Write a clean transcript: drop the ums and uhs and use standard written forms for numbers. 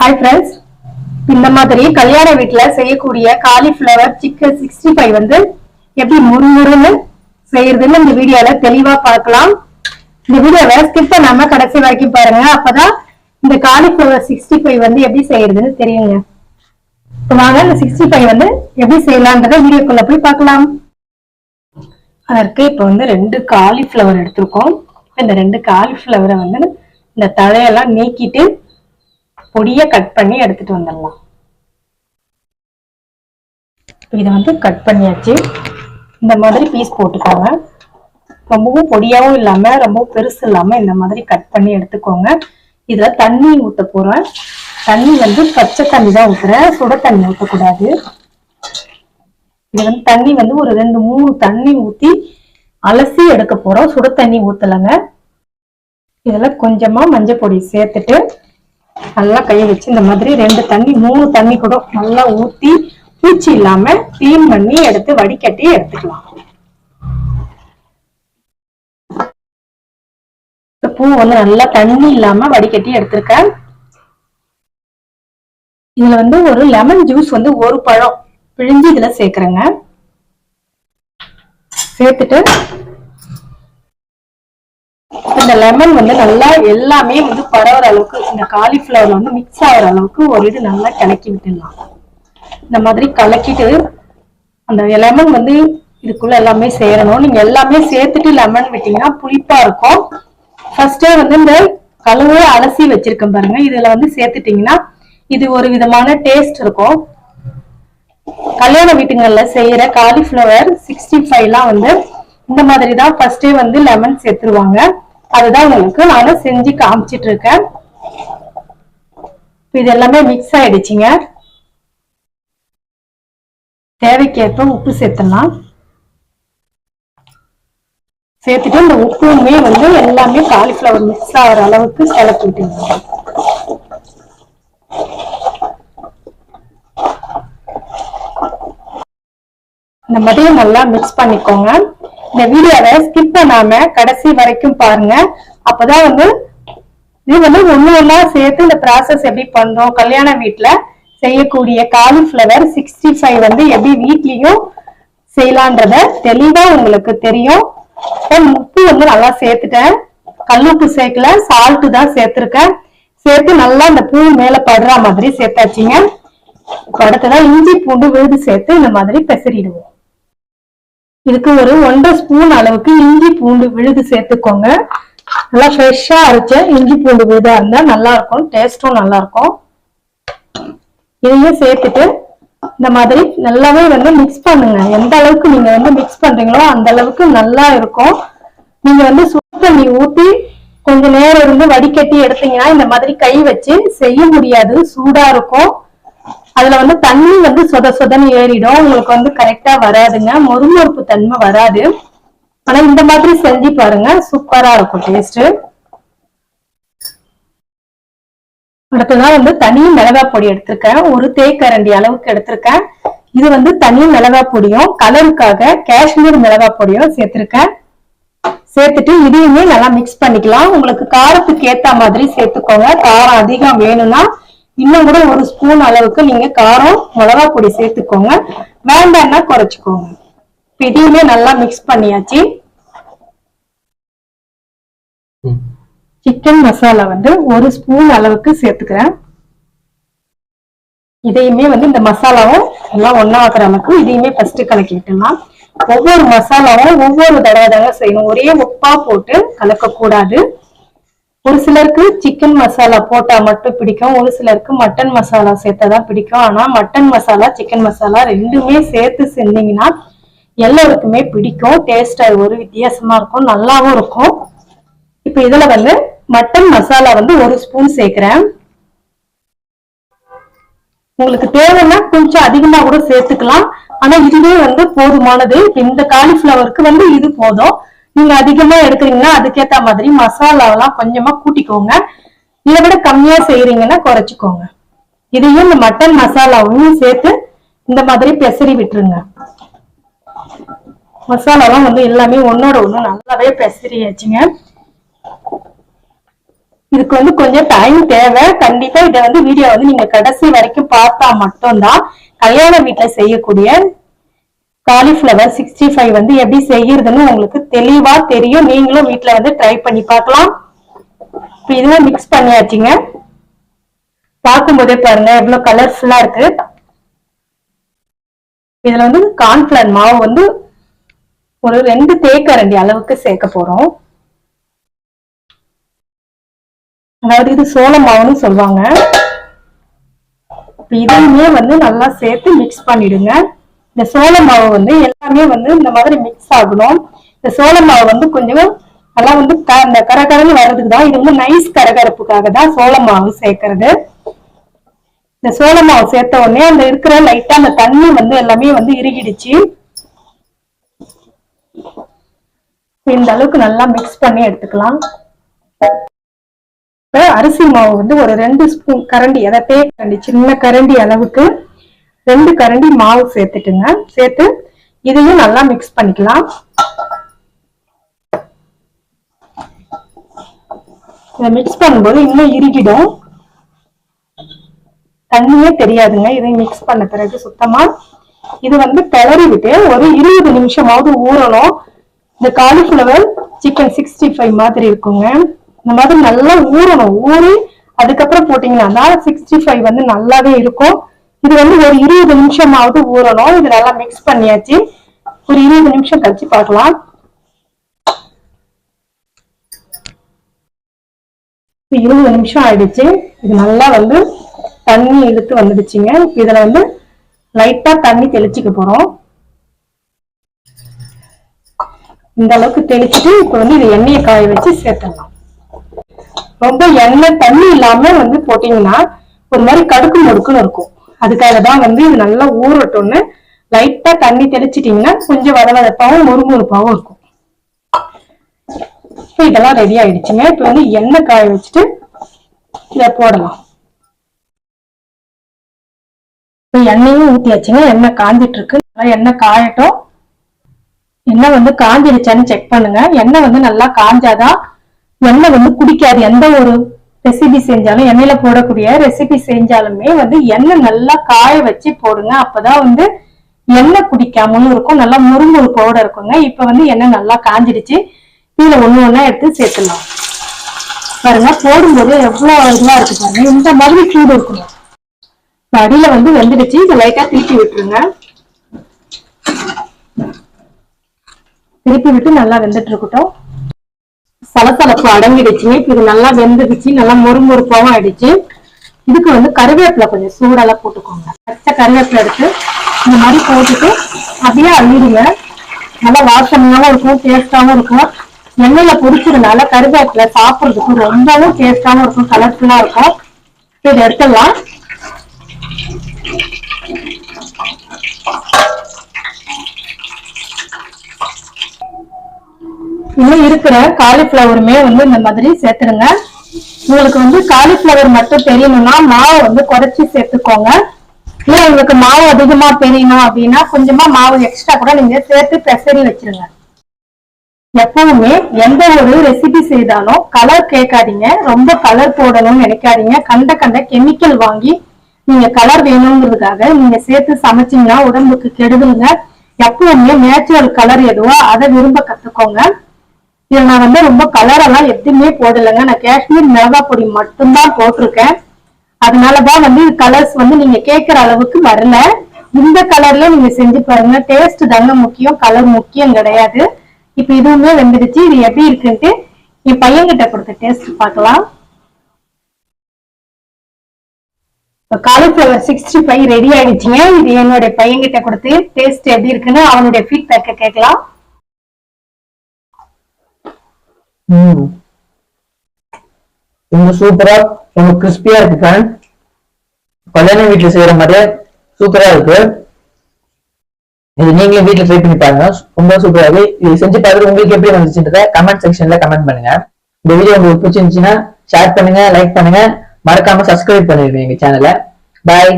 Hi friends, இந்த மாதிரி கல்யாண வீட்டுல செய்யக்கூடிய காலிஃபிளவர் சிக்கன் 65 வந்து எப்படி முறுமுறுன்னு செய்யறதுன்னு இந்த வீடியோல தெளிவா பார்க்கலாம். இந்த வீடியோவை ஸ்கிப் பண்ணாம கடைசி வரைக்கும் பாருங்க. அப்பதான் இந்த காலிஃபிளவர் 65 வந்து எப்படி செய்யறதுன்னு தெரியுங்க. வாங்க இந்த 65 வந்து எப்படி செய்யலாம்ன்றத வீடியோக்குள்ள போய் பார்க்கலாம். அதற்கு இப்ப வந்து 2 காலிஃபிளவர் எடுத்திருக்கோம். இந்த 2 காலிஃபிளவரை வந்து இந்த தழையெல்லாம் நீக்கிட்டு பொடியை கட் பண்ணி எடுத்துட்டு வந்துடலாம். இதை வந்து கட் பண்ணியாச்சு. இந்த மாதிரி பீஸ் போட்டுக்கோங்க. ரொம்பவும் பொடியாவும் இல்லாம ரொம்ப பெருசு இல்லாம இந்த மாதிரி கட் பண்ணி எடுத்துக்கோங்க. இதுல தண்ணி ஊத்த போறேன். தண்ணி வந்து பச்சை தண்ணி தான் ஊத்துறேன், சுட தண்ணி ஊற்றக்கூடாது. இது வந்து தண்ணி வந்து ஒரு 2-3 தண்ணி ஊத்தி அலசி எடுக்க போறோம். சுட தண்ணி ஊத்தலைங்க. இதுல கொஞ்சமா மஞ்சள் பொடி சேர்த்துட்டு நல்லா கையை வச்சு இந்த மாதிரி 2 தண்ணி 3 தண்ணி கூட நல்லா ஊத்தி பூச்சி இல்லாம கிளீன் பண்ணி எடுத்து வடிகட்டி எடுத்துக்கலாம். பூ வந்து நல்லா தண்ணி இல்லாம வடிகட்டி எடுத்திருக்கேன். இதுல வந்து ஒரு லெமன் ஜூஸ் வந்து 1 பழம் பிழிஞ்சு இதுல சேர்க்கிறேங்க. சேர்த்துட்டு இந்த லெமன் வந்து நல்லா எல்லாமே வந்து பரவுற அளவுக்கு இந்த காலிஃபிளவர் வந்து மிக்ஸ் ஆகிற அளவுக்கு ஒரு இது நல்லா கலக்கி விட்டுடலாம். இந்த மாதிரி கலக்கிட்டு அந்த லெமன் வந்து இதுக்குள்ள எல்லாமே சேரணும். நீங்க எல்லாமே சேர்த்துட்டு லெமன் விட்டீங்கன்னா புளிப்பா இருக்கும். ஃபர்ஸ்டே வந்து இந்த கழுவ அலசி வச்சிருக்கேன் பாருங்க, இதுல வந்து சேர்த்துட்டீங்கன்னா இது ஒரு விதமான டேஸ்ட் இருக்கும். கல்யாண வீட்டுங்கள்ல செய்யற காலிஃபிளவர் 65 எல்லாம் வந்து இந்த மாதிரி தான் ஃபர்ஸ்டே வந்து லெமன் சேர்த்துருவாங்க. அதுதான் உங்களுக்கு நானும் செஞ்சு காமிச்சிட்டு இருக்கேன். இது எல்லாமே மிக்ஸ் ஆயிடுச்சுங்க. தேவைக்கேற்ப உப்பு சேர்த்துலாம். சேர்த்துட்டு இந்த உப்புமே வந்து எல்லாமே காலிஃபிளவர் மிக்ஸ் ஆகிற அளவுக்கு கிளப்பி விட்டுருங்க. இந்த மாதிரி நல்லா மிக்ஸ் பண்ணிக்கோங்க. இந்த வீடியோவை ஸ்கிப் பண்ணாம கடைசி வரைக்கும் பாருங்க. அப்பதான் வந்து இது வந்து ஒண்ணு சேர்த்து இந்த ப்ராசஸ் எப்படி பண்றோம், கல்யாண வீட்டுல செய்யக்கூடிய காலிஃபிளவர் 65 வந்து எப்படி வீட்லயும் செய்யலான்றத தெளிவா உங்களுக்கு தெரியும். உப்பு வந்து நல்லா சேர்த்துட்டேன். கல்லுப்பு சேர்க்கல, சால்ட் தான் சேர்த்திருக்கேன். சேர்த்து நல்லா இந்த பூ மேல படுற மாதிரி சேர்த்தாச்சுங்க. அடுத்ததான் இஞ்சி பூண்டு விழுது சேர்த்து இந்த மாதிரி பெசறிடுவோம். இதுக்கு ஒரு 1.5 ஸ்பூன் அளவுக்கு இஞ்சி பூண்டு விழுது சேர்த்துக்கோங்க. நல்லா ஃப்ரெஷ்ஷா அரைச்ச இஞ்சி பூண்டு விழுதா இருந்தா நல்லா இருக்கும், டேஸ்டும் நல்லா இருக்கும். இதையும் சேர்த்துட்டு இந்த மாதிரி நல்லாவே வந்து மிக்ஸ் பண்ணுங்க. எந்த அளவுக்கு நீங்க வந்து மிக்ஸ் பண்றீங்களோ அந்த அளவுக்கு நல்லா இருக்கும். நீங்க வந்து சுடு தண்ணி ஊத்தி கொஞ்ச நேரம் இருந்து வடிகட்டி எடுத்தீங்கன்னா இந்த மாதிரி கை வச்சு செய்ய முடியாது, சூடா இருக்கும். அதுல வந்து தண்ணி வந்து சொதன்னு ஏறிடும், உங்களுக்கு வந்து கரெக்டா வராதுங்க, மொறுமொறுப்பு தன்மை வராது. ஆனா இந்த மாதிரி செஞ்சு பாருங்க, சூப்பரா இருக்கும் டேஸ்ட். அடுத்ததான் வந்து தனி மிளகாய் பொடி எடுத்திருக்கேன். ஒரு தேக்கரண்டி அளவுக்கு எடுத்திருக்கேன். இது வந்து தனி மிளகாய் பொடியும் கலருக்காக காஷ்மீர் மிளகாய் பொடியும் சேர்த்திருக்கேன். சேர்த்துட்டு இதையுமே நல்லா மிக்ஸ் பண்ணிக்கலாம். உங்களுக்கு காரத்துக்கு ஏத்த மாதிரி சேர்த்துக்கோங்க. காரம் அதிகம் வேணும்னா இன்னும் கூட 1 ஸ்பூன் அளவுக்கு நீங்க காரம் மிளகா பொடி சேர்த்துக்கோங்க, வேண்டாம்னா குறைச்சிக்கோங்க. இதையுமே நல்லா மிக்ஸ் பண்ணியாச்சு. சிக்கன் மசாலா வந்து 1 ஸ்பூன் அளவுக்கு சேர்த்துக்கிறேன். இதையுமே வந்து இந்த மசாலாவும் எல்லாம் ஒன்னா ஆக்குற அளவுக்கு இதையுமே ஃபர்ஸ்ட் கலக்கி விட்டுலாம். ஒவ்வொரு மசாலாவும் ஒவ்வொரு தடவை தாங்க செய்யணும், ஒரே உப்பா போட்டு கலக்க கூடாது. ஒரு சிலருக்கு சிக்கன் மசாலா போட்டா மட்டும் பிடிக்கும், ஒரு சிலருக்கு மட்டன் மசாலா சேர்த்தாதான் பிடிக்கும். ஆனா மட்டன் மசாலா சிக்கன் மசாலா ரெண்டுமே சேர்த்து செஞ்சீங்கன்னா எல்லாருக்குமே பிடிக்கும். டேஸ்ட் அது ஒரு வித்தியாசமா இருக்கும், நல்லாவும் இருக்கும். இப்ப இதுல வந்து மட்டன் மசாலா வந்து 1 ஸ்பூன் சேர்க்கிறேன். உங்களுக்கு தேவைன்னா கொஞ்சம் அதிகமா கூட சேர்த்துக்கலாம், ஆனா இதுவே வந்து போதுமானது. இந்த காலிஃபிளவருக்கு வந்து இது போதும். நீங்க அதிகமா எடுக்கிறீங்கன்னா அதுக்கேத்த மாதிரி மசாலாவெல்லாம் கொஞ்சமா கூட்டிக்கோங்க. இதை விட கம்மியா செய்யறீங்கன்னா குறைச்சிக்கோங்க. இதையும் இந்த மட்டன் மசாலாவையும் சேர்த்து இந்த மாதிரி பெசறி விட்டுருங்க. மசாலாலாம் வந்து எல்லாமே ஒன்னோட ஒண்ணு நல்லாவே பெசறியாச்சுங்க. இதுக்கு வந்து கொஞ்சம் டைம் தேவை. கண்டிப்பா இதை வந்து வீடியோ வந்து நீங்க கடைசி வரைக்கும் பார்த்தா மட்டும்தான் கல்யாண வீட்டுல செய்யக்கூடிய காலிஃபிளவர் 65 வந்து எப்படி செய்யறதுன்னு உங்களுக்கு தெளிவா தெரியும். நீங்களும் வீட்டுல வந்து ட்ரை பண்ணி பார்க்கலாம். இப்ப இதுவும் மிக்ஸ் பண்ணியாச்சுங்க. பார்க்கும் போதே பாருங்க எவ்வளவு கலர்ஃபுல்லா இருக்கு. இதுல வந்து கார்ன்ஃபிளவர் மாவு வந்து ஒரு 2 தேக்கரண்டி அளவுக்கு சேர்க்க போறோம். அதாவது இது சோள மாவுன்னு சொல்லுவாங்க. இதையுமே வந்து நல்லா சேர்த்து மிக்ஸ் பண்ணிடுங்க. இந்த சோள மாவு வந்து எல்லாமே வந்து இந்த மாதிரி மிக்ஸ் ஆகணும். இந்த சோள மாவு வந்து கொஞ்சம் நல்லா வந்து இந்த கரகரன்னு வர்றதுக்கு தான். இது வந்து நைஸ் கரகரப்புக்காக தான் சோள மாவு சேர்க்கறது. இந்த சோள மாவு சேர்த்த உடனே அந்த இருக்கிற லைட்டா அந்த தண்ணி வந்து எல்லாமே வந்து இறுகிடுச்சு. இந்த அளவுக்கு நல்லா மிக்ஸ் பண்ணி எடுத்துக்கலாம். அரிசி மாவு வந்து ஒரு 2 ஸ்பூன் கரண்டி, அதாவது தேக்கரண்டி சின்ன கரண்டி அளவுக்கு 2 கரண்டி மாவு சேர்த்துட்டுங்க. சேர்த்து இதையும் நல்லா மிக்ஸ் பண்ணிக்கலாம். இதை மிக்ஸ் பண்ணும்போது இன்னும் இறுகிடும், தண்ணியே தெரியாதுங்க. இதை மிக்ஸ் பண்ண பிறகு சுத்தமா இது வந்து கிளறி விட்டு ஒரு 20 நிமிஷமாவது ஊறணும். இந்த காலிஃபிளவர் சிக்கன் 65 மாதிரி இருக்குங்க. இந்த மாதிரி நல்லா ஊறணும். ஊறி அதுக்கப்புறம் போட்டீங்கன்னா 65 வந்து நல்லாவே இருக்கும். இது வந்து ஒரு 20 நிமிஷமாவது ஊறணும். இது நல்லா மிக்ஸ் பண்ணியாச்சு. ஒரு 20 நிமிஷம் கழிச்சு பார்க்கலாம். 20 நிமிஷம் ஆயிடுச்சு. இது நல்லா வந்து தண்ணி இழுத்து வந்துடுச்சுங்க. இதுல வந்து லைட்டா தண்ணி தெளிச்சுக்க போறோம். இந்த அளவுக்கு தெளிச்சுட்டு இப்ப வந்து இது எண்ணெயை காய வச்சு சேர்த்துடலாம். ரொம்ப எண்ணெய் தண்ணி இல்லாம வந்து போட்டீங்கன்னா ஒரு மாதிரி கடுக்கு முடுக்குன்னு இருக்கும். அதுக்காக தான் வந்து இது நல்லா ஊறட்டும்னு லைட்டா தண்ணி தெளிச்சிட்டீங்கன்னா கொஞ்சம் வதவதப்பாவும் முறுமுறுப்பாவும் இருக்கும். இதெல்லாம் ரெடி ஆயிடுச்சுங்க. இப்ப வந்து எண்ணெய் காய வச்சுட்டு இத போடலாம். இப்ப எண்ணெயும் ஊத்தியாச்சுங்க. எண்ணெய் காஞ்சிட்டு இருக்கு. எண்ணெய் காயட்டும். எண்ணெய் வந்து காஞ்சிடுச்சான்னு செக் பண்ணுங்க. எண்ணெய் வந்து நல்லா காஞ்சாதான் எண்ணெய் வந்து குடிக்காது. எந்த ஒரு ரெசிபி செஞ்சாலும் எண்ணெயில போடக்கூடிய ரெசிபி செஞ்சாலுமே வந்து எண்ணெய் நல்லா காய வச்சு போடுங்க. அப்பதான் வந்து எண்ணெய் குடிக்காமலும் இருக்கும், நல்லா முறுமுறுப்போட இருக்குங்க. இப்ப வந்து எண்ணெய் நல்லா காஞ்சிடுச்சு. இதுல ஒண்ணா எடுத்து சேர்த்துடலாம். பாருங்க போடும்போது எவ்வளவு இதுவா இருக்கு பாருங்க. இந்த மாதிரி சூடு இருக்கணும். அடியில வந்து வெந்துடுச்சு. இதை லைட்டா திருப்பி விட்டுருங்க. திருப்பி விட்டு நல்லா வெந்துட்டு இருக்கட்டும். சலசலப்பு அடங்கிடுச்சு. இது நல்லா வெந்துடுச்சு. நல்லா மொறுமொறுப்பாவும் ஆயிடுச்சு. இதுக்கு வந்து கருவேப்பிலை கொஞ்சம் சூடெல்லாம் போட்டுக்கோங்க. பச்சை கருவேப்பிலை எடுத்து இந்த மாதிரி போட்டுட்டு அப்படியே அள்ளிடுங்க. நல்லா வாசனையாவும் இருக்கும், டேஸ்டாவும் இருக்கும். எண்ணெயில பொரிச்சதுனால கருவேப்பிலை சாப்பிடுறதுக்கு ரொம்பவும் டேஸ்டாவும் இருக்கும், கலர்ஃபுல்லா இருக்கும். இதை எடுத்துடலாம். இன்னும் இருக்கிற காலிஃபிளவருமே வந்து இந்த மாதிரி சேர்த்துடுங்க. உங்களுக்கு வந்து காலிஃபிளவர் மட்டும் தெரியணும்னா மாவை வந்து குறைச்சி சேர்த்துக்கோங்க. இல்ல உங்களுக்கு மாவு அதிகமா தெரியணும் அப்படின்னா கொஞ்சமா மாவு எக்ஸ்ட்ரா கூட நீங்க சேர்த்து பெசரி வச்சிருங்க. எப்பவுமே எந்த ஒரு ரெசிபி செய்தாலும் கலர் கேட்காதீங்க, ரொம்ப கலர் போடணும்னு நினைக்காதீங்க. கண்ட கெமிக்கல் வாங்கி நீங்க கலர் வேணுங்கிறதுக்காக நீங்க சேர்த்து சமைச்சீங்கன்னா உடம்புக்கு கெடுதலுங்க. எப்பவுமே நேச்சுரல் கலர் எதுவோ அதை விரும்ப கத்துக்கோங்க. இதுல நான் வந்து ரொம்ப கலர் எல்லாம் எதுவுமே போடலைங்க. நான் காஷ்மீர் மிளகாய் பொடி மட்டும்தான் போட்டிருக்கேன். அதனாலதான் வந்து கலர்ஸ் வந்து நீங்க கேட்கிற அளவுக்கு வரல. இந்த கலர்ல நீங்க செஞ்சு பாருங்க. டேஸ்ட் தாங்க முக்கியம், கலர் முக்கியம் கிடையாது. இப்ப இதுவுமே வெந்துடுச்சு. இது எப்படி இருக்குன்ட்டு என் பையன்கிட்ட கொடுத்த டேஸ்ட் பார்க்கலாம். காலிஃபிளவர் 65 ரெடி ஆயிடுச்சுங்க. இது என்னுடைய பையன்கிட்ட கொடுத்து டேஸ்ட் எப்படி இருக்குன்னு அவனுடைய ஃபீட்பேக்க கேட்கலாம். ரொம்ப சூப்பரா, ரொம்ப கிறிஸ்பியா இருக்கு. கல்யாண வீட்டுல செய்யற மாதிரியே சூப்பரா இருக்கு. இது நீங்களும் வீட்டுல ட்ரை பண்ணி பாருங்க. ரொம்ப சூப்பரா இருக்கு. இது செஞ்சு பார்த்துட்டு உங்களுக்கு எப்படி வந்துச்சுன்றத கமெண்ட் செக்ஷன்ல கமெண்ட் பண்ணுங்க. இந்த வீடியோ உங்களுக்கு பிடிச்சிருந்துச்சுன்னா ஷேர் பண்ணுங்க, லைக் பண்ணுங்க, மறக்காம சப்ஸ்கிரைப் பண்ணிடுங்க எங்க சேனலை. பாய்.